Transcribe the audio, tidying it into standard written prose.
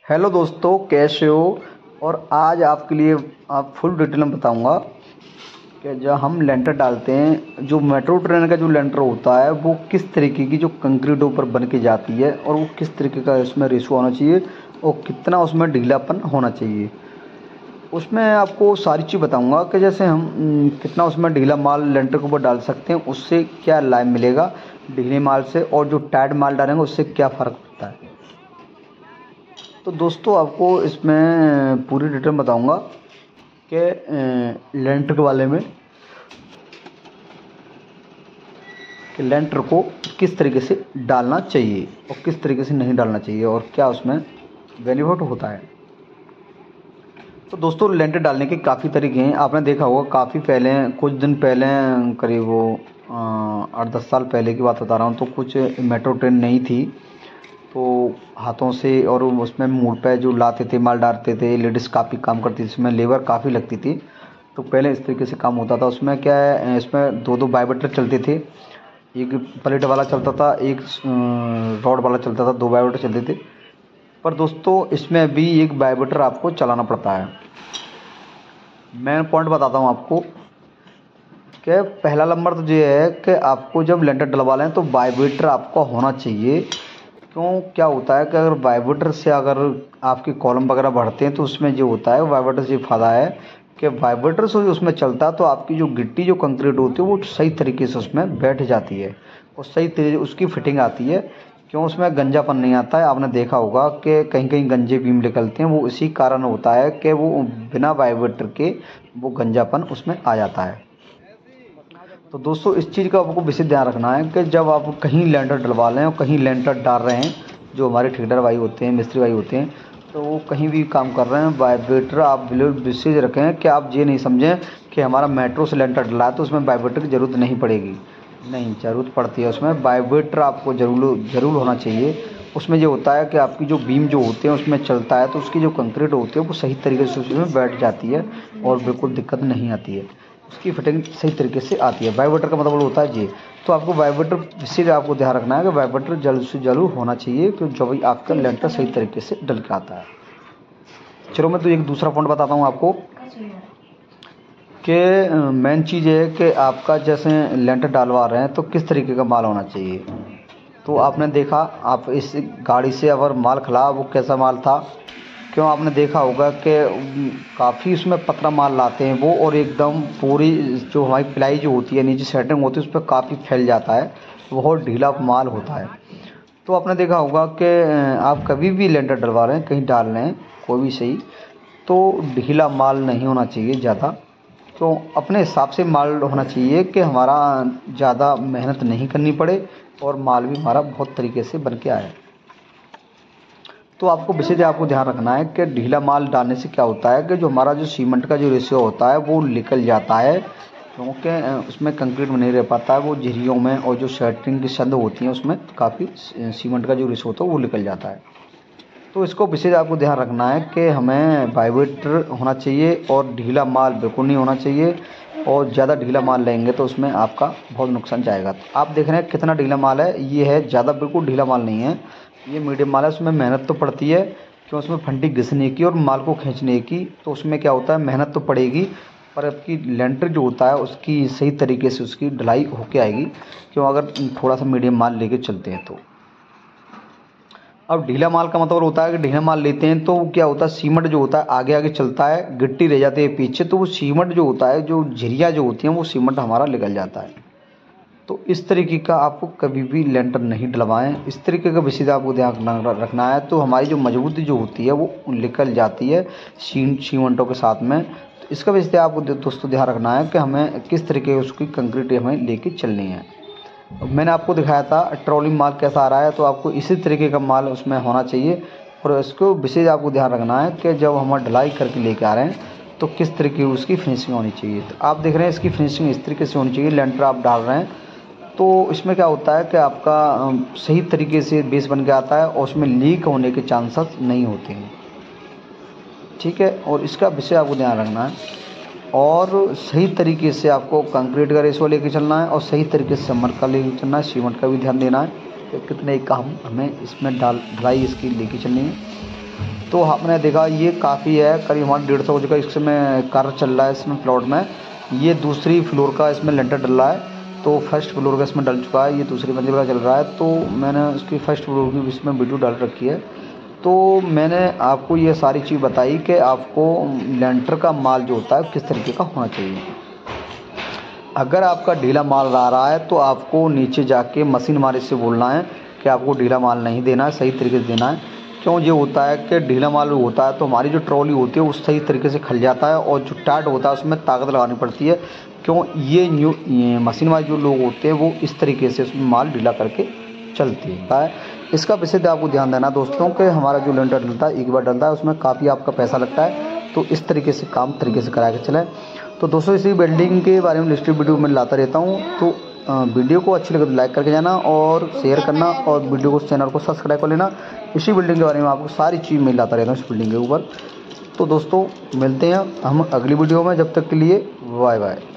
Hello दोस्तों, कैसे हो। और आज आपके लिए आप फुल डिटेल में बताऊंगा कि जब हम लेंटर डालते हैं, जो मेट्रो ट्रेन का जो लेंटर होता है वो किस तरीके की जो कंक्रीट ऊपर बन के जाती है और वो किस तरीके का उसमें रेशो होना चाहिए और कितना उसमें ढीलापन होना चाहिए। उसमें आपको सारी चीज़ बताऊंगा कि जैसे हम कितना उसमें ढीला माल लेंटर के ऊपर डाल सकते हैं, उससे क्या लाभ मिलेगा ढीले माल से, और जो टाइट माल डालेंगे उससे क्या फ़र्क पड़ता है। तो दोस्तों, आपको इसमें पूरी डिटेल बताऊंगा कि लेंटर के बारे में, कि लेंटर को किस तरीके से डालना चाहिए और किस तरीके से नहीं डालना चाहिए और क्या उसमें बेनिफिट होता है। तो दोस्तों, लेंटर डालने के काफ़ी तरीके हैं। आपने देखा होगा काफ़ी पहले, कुछ दिन पहले, करीब वो 8-10 साल पहले की बात बता रहा हूँ, तो कुछ मेट्रो ट्रेन नहीं थी, तो हाथों से और उसमें मोड़ पे जो लाते थे, माल डालते थे, लेडीज़ काफ़ी काम करती थी, इसमें लेबर काफ़ी लगती थी। तो पहले इस तरीके से काम होता था। उसमें क्या है, इसमें दो दो वाइब्रेटर चलते थे, एक प्लेट वाला चलता था, एक रॉड वाला चलता था, दो वाइब्रेटर चलते थे। पर दोस्तों, इसमें भी एक वाइब्रेटर आपको चलाना पड़ता है। मैं पॉइंट बताता हूँ आपको कि पहला नंबर तो ये है कि आपको जब लेंटर डलवा लें तो वाइब्रेटर आपका होना चाहिए। क्यों, क्या होता है कि अगर वाइब्रेटर से अगर आपके कॉलम वगैरह बढ़ते हैं तो उसमें जो होता है वाइब्रेटर से फ़ायदा है कि वाइब्रेटर से उसमें चलता है तो आपकी जो गिट्टी जो कंक्रीट होती है वो सही तरीके से उसमें बैठ जाती है और सही तरीके उसकी फिटिंग आती है। क्यों, उसमें गंजापन नहीं आता है। आपने देखा होगा कि कहीं कहीं गंजे बीम निकलते हैं, वो इसी कारण होता है कि वो बिना वाइब्रेटर के वो गंजापन उसमें आ जाता है। तो दोस्तों, इस चीज़ का आपको विशेष ध्यान रखना है कि जब आप कहीं लेंटर डलवा लें और कहीं लेंटर डाल रहे हैं, जो हमारे ठेकेदार भाई होते हैं, मिस्त्री भाई होते हैं, तो वो कहीं भी काम कर रहे हैं, वाइब्रेटर आप विशेष रखें कि आप ये नहीं समझें कि हमारा मेट्रो से लेंटर डला है तो उसमें वाइब्रेटर की ज़रूरत नहीं पड़ेगी। नहीं, ज़रूरत पड़ती है। उसमें वाइब्रेटर आपको ज़रूर होना चाहिए। उसमें ये होता है कि आपकी जो बीम जो होते हैं उसमें चलता है तो उसकी जो कंक्रीट होती है वो सही तरीके से उसमें बैठ जाती है और बिल्कुल दिक्कत नहीं आती है, उसकी फिटिंग सही तरीके से आती है। वाइब्रेटर का मतलब होता है ये। तो आपको वाइब्रेटर इसीलिए आपको ध्यान रखना है कि वाइब्रेटर जल्द से जल्द होना चाहिए, क्योंकि जब भी आपका लेंटर सही तरीके से डल के आता है। चलो, मैं तो एक दूसरा पॉइंट बताता हूँ आपको कि मेन चीज़ है कि आपका जैसे लेंटर डालवा रहे हैं तो किस तरीके का माल होना चाहिए। तो आपने देखा, आप इस गाड़ी से अगर माल खला वो कैसा माल था। क्यों, आपने देखा होगा कि काफ़ी उसमें पतला माल लाते हैं वो, और एकदम पूरी जो हमारी प्लाई जो होती है, नीचे सेटिंग होती है, उस पर काफ़ी फैल जाता है, बहुत ढीला माल होता है। तो आपने देखा होगा कि आप कभी भी लेंटर डलवा रहे हैं, कहीं डाल रहे हैं, कोई भी सही, तो ढीला माल नहीं होना चाहिए ज़्यादा। तो अपने हिसाब से माल होना चाहिए कि हमारा ज़्यादा मेहनत नहीं करनी पड़े और माल भी हमारा बहुत तरीके से बन के आए। तो आपको विशेष आपको ध्यान रखना है कि ढीला माल डालने से क्या होता है कि जो हमारा जो सीमेंट का जो रेशियो होता है वो निकल जाता है, क्योंकि उसमें कंक्रीट में नहीं रह पाता है, वो झिरियों में और जो शटरिंग की संद होती हैं उसमें काफ़ी सीमेंट का जो रेशियो होता है वो निकल जाता है। तो इसको विशेष आपको ध्यान रखना है कि हमें वाइब्रेटर होना चाहिए और ढीला माल बिल्कुल नहीं होना चाहिए, और ज़्यादा ढीला माल लेंगे तो उसमें आपका बहुत नुकसान जाएगा। तो आप देख रहे हैं कितना ढीला माल है, ये है ज़्यादा बिल्कुल ढीला माल नहीं है, ये मीडियम माल है। उसमें मेहनत तो पड़ती है, क्यों, उसमें फंटी घिसने की और माल को खींचने की, तो उसमें क्या होता है, मेहनत तो पड़ेगी, पर आपकी लेंटर जो होता है उसकी सही तरीके से उसकी ढलाई होके आएगी। क्यों, अगर थोड़ा सा मीडियम माल लेके चलते हैं तो। अब ढीला माल का मतलब होता है कि ढीला माल लेते हैं तो क्या होता है, सीमेंट जो होता है आगे आगे चलता है, गिट्टी रह जाती है पीछे, तो वो सीमेंट जो होता है, जो झिरिया जो होती हैं, वो सीमेंट हमारा निकल जाता है। तो इस तरीके का आपको कभी भी लेंटर नहीं डलवाएं, इस तरीके का विशेष आपको ध्यान रखना है। तो हमारी जो मजबूती जो होती है वो निकल जाती है सीमेंटों के साथ में। तो इसका विशेष आपको दोस्तों ध्यान रखना है कि हमें किस तरीके उसकी कंक्रीट हमें लेके चलनी है। मैंने आपको दिखाया था ट्रॉलिंग माल कैसा आ रहा है, तो आपको इसी तरीके का माल उसमें होना चाहिए। और इसको विशेष आपको ध्यान रखना है कि जब हम ढलाई करके लेके आ रहे हैं तो किस तरीके की उसकी फिनिशिंग होनी चाहिए। तो आप देख रहे हैं इसकी फिनिशिंग इस तरीके से होनी चाहिए। लेंटर आप डाल रहे हैं तो इसमें क्या होता है कि आपका सही तरीके से बेस बन के आता है और उसमें लीक होने के चांसेस नहीं होते हैं, ठीक है। और इसका विषय आपको ध्यान रखना है और सही तरीके से आपको कंक्रीट का रेशो लेके चलना है और सही तरीके से सीमेंट का लेके चलना है, सीमेंट का भी ध्यान देना है कि कितने का हमें इसमें ढलाई इसकी लेके चलनी है। तो आपने देखा ये काफ़ी है, करीब हमारा 150 गज का इसमें कार्य चल रहा है इसमें प्लॉट में। ये दूसरी फ्लोर का इसमें लेंटर डल रहा है, तो फर्स्ट फ्लोर का इसमें डल चुका है, ये दूसरी मंजिल का चल रहा है। तो मैंने उसकी फर्स्ट फ्लोर की इसमें वीडियो डाल रखी है। तो मैंने आपको ये सारी चीज़ बताई कि आपको लेंटर का माल जो होता है किस तरीके का होना चाहिए। अगर आपका ढीला माल आ रहा है तो आपको नीचे जाके मशीन मालिक से बोलना है कि आपको ढीला माल नहीं देना है, सही तरीके से देना है। क्यों ये होता है कि ढीला माल होता है तो हमारी जो ट्रॉली होती है उस सही तरीके से खल जाता है, और जो टाइट होता है उसमें ताकत लगानी पड़ती है। क्यों ये मशीन वाले जो लोग होते हैं वो इस तरीके से उसमें माल ढीला करके चलती है। इसका विशेष आपको ध्यान देना दोस्तों कि हमारा जो लेंटर डलता है एक बार डलता है उसमें काफ़ी आपका पैसा लगता है, तो इस तरीके से काम तरीके से करा के चलें। तो दोस्तों इसी बिल्डिंग के बारे में लिस्टेड वीडियो मैं लाता रहता हूँ। तो वीडियो को अच्छी लगे तो लाइक करके जाना और शेयर करना, और वीडियो को चैनल को सब्सक्राइब कर लेना। इसी बिल्डिंग के बारे में आपको सारी चीज़ मैं लाता रहता हूँ इस बिल्डिंग के ऊपर। तो दोस्तों मिलते हैं हम अगली वीडियो में, जब तक के लिए बाय बाय।